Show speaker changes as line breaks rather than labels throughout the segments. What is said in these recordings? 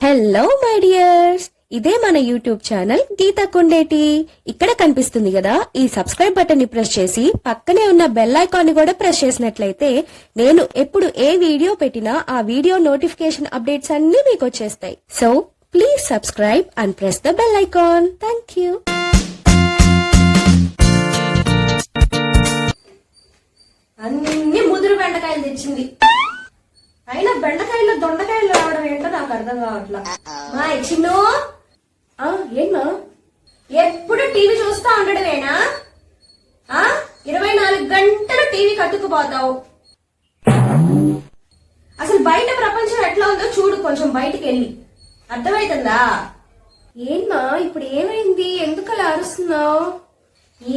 Hello my dears, ఇదే మన YouTube channel Gita Kondeti. ఇక్కడ కనిపిస్తుంది కదా, ఈ సబ్స్క్రైబ్ బటన్ ని ప్రెస్ చేసి పక్కనే ఉన్న బెల్ ఐకాన్ ని కూడా ప్రెస్ చేసినట్లయితే నేను ఎప్పుడు ఏ వీడియో పెట్టినా ఆ వీడియో నోటిఫికేషన్ అప్డేట్స్ అన్ని మీకు వచ్చేస్తాయి. So please subscribe and press the bell icon. Thank you.
అన్ని ముదురు బెండకాయలు తెచ్చింది. అయినా బెండకాయలు దొండకాయలు రావడం ఏంటో నాకు అర్థం కావట్లా. మా చిన్ను, ఏమా ఎప్పుడు టీవీ చూస్తా ఉండడమేనా? 24 గంటలు టీవీ కట్టుకుపోతావు. అసలు బయట ప్రపంచం ఎట్లా ఉందో చూడు, కొంచెం బయటికి వెళ్ళి. అర్థమవుతుందా? ఏమ్మా ఇప్పుడు ఏమైంది? ఎందుకు అలా అరుస్తున్నావు?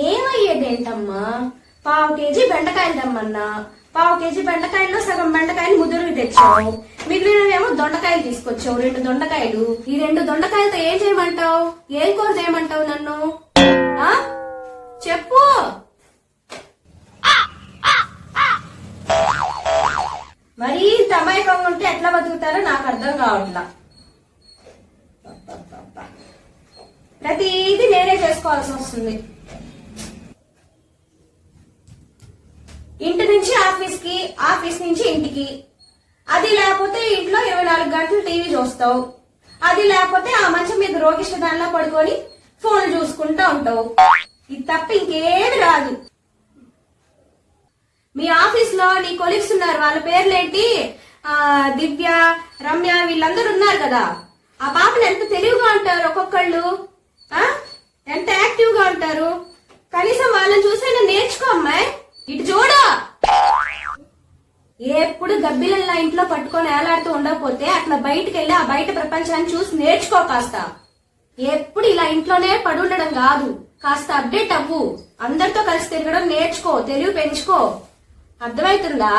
ఏమయ్యేదేంటమ్మా, 1/2 కేజీ బెండకాయలు తెమ్మన్నా, 1/2 కేజీ బెండకాయల్లో సగం బెండకాయలు ముదురువి తెచ్చావు, మిగిలినవేమో దొండకాయలు తీసుకొచ్చావు, 2 దొండకాయలు. ఈ 2 దొండకాయలతో ఏం చేయమంటావు? ఏం కూర చేయమంటావు నన్ను? చెప్పు. మరీ తమాయకంగా ఉంటే ఎట్లా బతుకుతారో నాకు అర్థం కావట్లా. ప్రతిదీ నేనే చేసుకోవాల్సి వస్తుంది. ఇంటి నుంచి ఆఫీస్ కి, ఆఫీస్ నుంచి ఇంటికి. అది లేకపోతే ఇంట్లో 24 గంటలు టీవీ చూస్తావు. అది లేకపోతే ఆ మంచం మీద రోగిష్ట దానిలో పడుకొని ఫోన్ చూసుకుంటూ ఉంటావు. ఇది తప్ప ఇంకేమి రాదు. మీ ఆఫీస్ లో నీ కొలీగ్స్ ఉన్నారు, వాళ్ళ పేర్లేంటి? దివ్య, రమ్య, వీళ్ళందరూ ఉన్నారు కదా. ఆ పాపలు ఎంత తెలివిగా ఉంటారు, ఒక్కొక్కళ్ళు ఎంత యాక్టివ్ గా ఉంటారు. కనీసం వాళ్ళని చూసైనా నేర్చుకో అమ్మాయి. ఇటు చూడు. ఎప్పుడు గబ్బిలల్లా ఇంట్లో పట్టుకొని ఏలాడుతూ ఉండకపోతే అట్లా బయటకు వెళ్ళి ఆ బయట ప్రపంచాన్ని చూసి నేర్చుకో కాస్త. ఎప్పుడు ఇలా ఇంట్లోనే పడుండడం కాదు, కాస్త అప్డేట్ అవ్వు. అందరితో కలిసి తిరగడం నేర్చుకో, తెలివి పెంచుకో. అర్థమవుతుందా?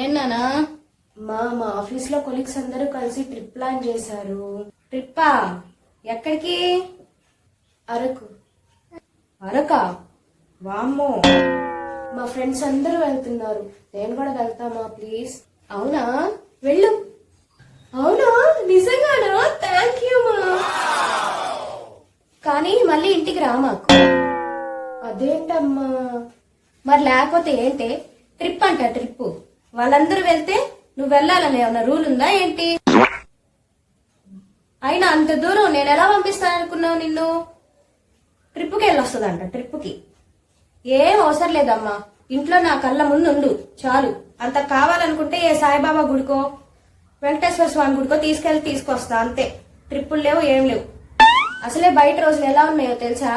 ఏనా మా ఆఫీస్ లో కొలీగ్స్ అందరూ కలిసి ట్రిప్ ప్లాన్ చేశారు. ట్రిప్పా? ఎక్కడికి? అరకు. అరకా? వామ్మో, మా ఫ్రెండ్స్ అందరూ వెళ్తున్నారు, నేను కూడా వెళ్తామా ప్లీజ్? అవునా, వెళ్ళు. అవునా, నిజంగానా? థ్యాంక్ యూ మా. కానీ మళ్ళీ ఇంటికి రా మాకు. అదేంటమ్మా? మరి లేకపోతే ఏంటే? ట్రిప్ అంట, ట్రిప్. వాళ్ళందరూ వెళ్తే నువ్వు వెళ్ళాలని ఏమన్నా రూల్ ఉందా ఏంటి? అయినా అంత దూరం నేను ఎలా పంపిస్తాననుకున్నావు నిన్ను? ట్రిప్కి వెళ్ళొస్తుందంట. ట్రిప్కి ఏం అవసరం లేదమ్మా, ఇంట్లో నా కళ్ళ ముందు ఉండు చాలు. అంత కావాలనుకుంటే ఏ సాయిబాబా గుడికో, వెంకటేశ్వర స్వామి గుడికో తీసుకొస్తా అంతే. ట్రిప్పులు లేవు, ఏం లేవు. అసలే బయట రోజులు ఎలా ఉన్నాయో తెలుసా?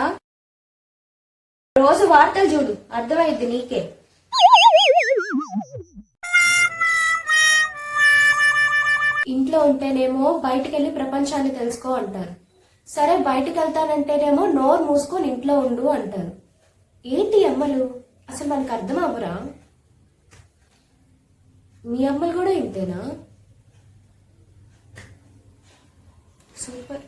రోజు వార్తలు చూడు, అర్థమైద్ది నీకే. ఇంట్లో ఉంటేనేమో బయటకెళ్ళి ప్రపంచాన్ని తెలుసుకో అంటారు. సరే బయటకు వెళ్తానంటేనేమో నోరు మూసుకొని ఇంట్లో ఉండు అంటారు. ఏంటి అమ్మలు, అసలు మనకు అర్థం అవ్వరా? మీ అమ్మలు కూడా ఇంతేనా? సూపర్.